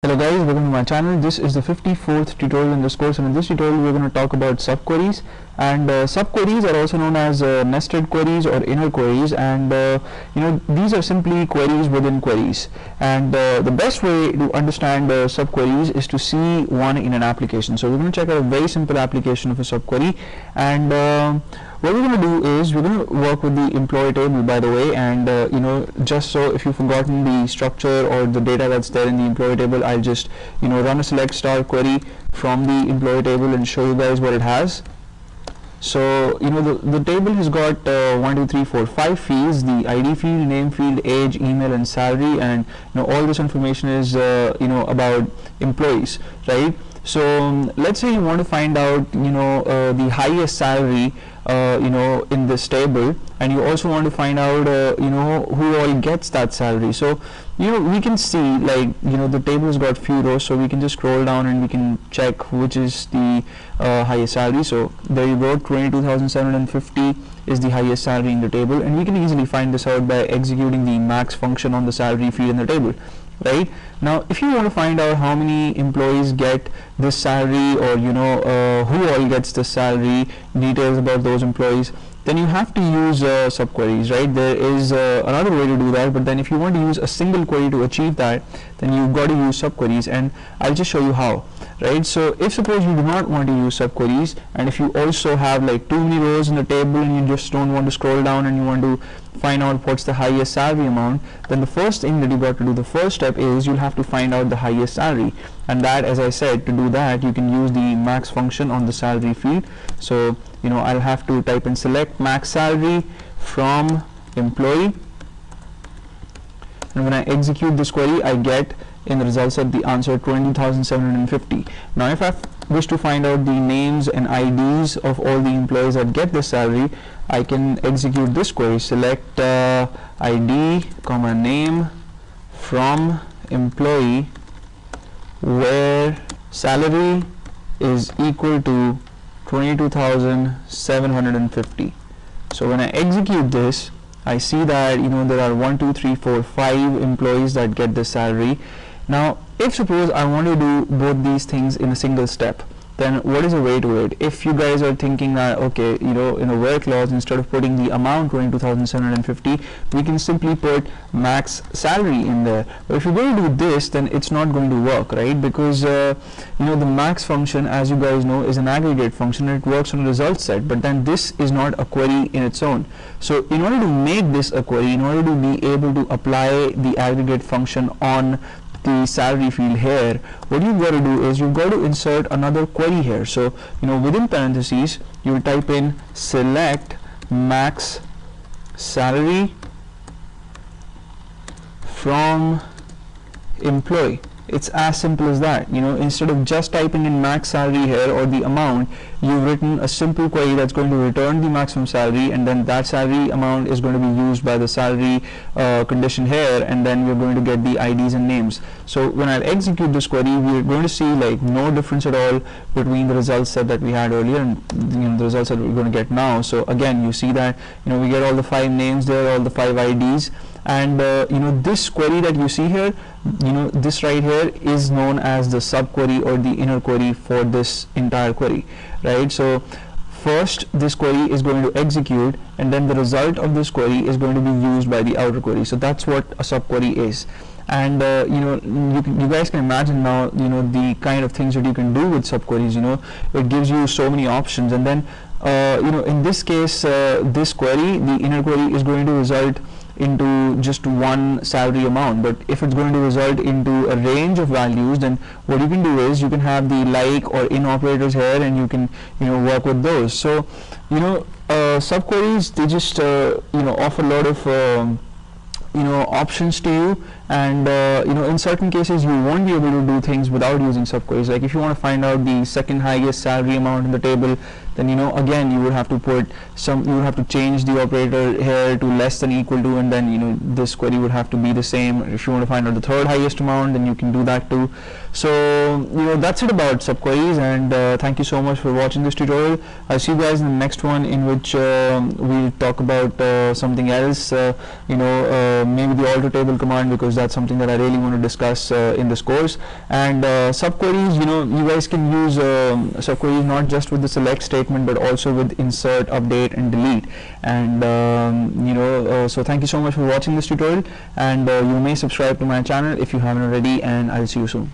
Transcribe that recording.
Hello guys, welcome to my channel. This is the 54th tutorial in this course, and in this tutorial we're going to talk about subqueries. And subqueries are also known as nested queries or inner queries, and these are simply queries within queries. And the best way to understand subqueries is to see one in an application. So we're going to check out a very simple application of a subquery, and what we're going to do is we're going to work with the employee table, by the way, and just so if you've forgotten the structure or the data that's there in the employee table, I'll just run a select star query from the employee table and show you guys what it has. So the table has got 1 2 3 4 5 fields: the ID field, name field, age, email, and salary, and all this information is about employees, right? So let's say you want to find out the highest salary in this table, and you also want to find out who all gets that salary. So we can see, like, the table has got few rows, so we can just scroll down and we can check which is the highest salary. So there you go, 22,750 is the highest salary in the table, and we can easily find this out by executing the max function on the salary field in the table. Right now, if you want to find out how many employees get this salary, or who all gets the salary, details about those employees, then you have to use subqueries, right? There is another way to do that, but then if you want to use a single query to achieve that, then you've got to use subqueries, and I'll just show you how. Right, so if suppose you do not want to use subqueries, and if you also have like too many rows in the table and you just don't want to scroll down and you want to find out what's the highest salary amount, then the first thing that you got to do, the first step, is you'll have to find out the highest salary. And that, as I said, to do that you can use the max function on the salary field. So I'll have to type in select max salary from employee, and when I execute this query, I get in the result set the answer 20,750. Now if I wish to find out the names and IDs of all the employees that get this salary, I can execute this query: select ID comma name from employee where salary is equal to 22,750. So when I execute this, I see that there are 1 2 3 4 5 employees that get this salary. Now if suppose I want to do both these things in a single step, then what is the way to it? If you guys are thinking that, okay, in a where clause, instead of putting the amount 22,750, we can simply put max salary in there. But if you're going to do this, then it's not going to work, right? Because the max function, as you guys know, is an aggregate function, and it works on a result set, but then this is not a query in its own. So in order to make this a query, in order to be able to apply the aggregate function on the salary field here, what you've got to do is you've got to insert another query here. So within parentheses you will type in select max salary from employee. It's as simple as that. Instead of just typing in max salary here or the amount, you've written a simple query that's going to return the maximum salary, and then that salary amount is going to be used by the salary condition here, and then we're going to get the IDs and names. So when I execute this query, we're going to see like no difference at all between the results set that we had earlier and the results that we're going to get now. So again, you see that we get all the 5 names there, all the 5 IDs, and this query that you see here, this right here is known as the subquery or the inner query for this entire query, right? So first this query is going to execute, and then the result of this query is going to be used by the outer query. So that's what a subquery is. And you guys can imagine now the kind of things that you can do with subqueries. It gives you so many options, and then in this case, this query, the inner query, is going to result into just one salary amount. But if it's going to result into a range of values, then what you can do is you can have the like or in operators here, and you can work with those. So subqueries, they just offer a lot of options to you, and in certain cases you won't be able to do things without using subqueries. Like if you want to find out the second highest salary amount in the table, then again you would have to change the operator here to less than equal to, and then this query would have to be the same. If you want to find out the third highest amount, then you can do that too. So that's it about subqueries, and thank you so much for watching this tutorial. I'll see you guys in the next one, in which we'll talk about something else, maybe the alter table command, because That's something that I really want to discuss in this course. And subqueries, you guys can use subqueries not just with the select statement, but also with insert, update, and delete. And so thank you so much for watching this tutorial, and you may subscribe to my channel if you haven't already, and I'll see you soon.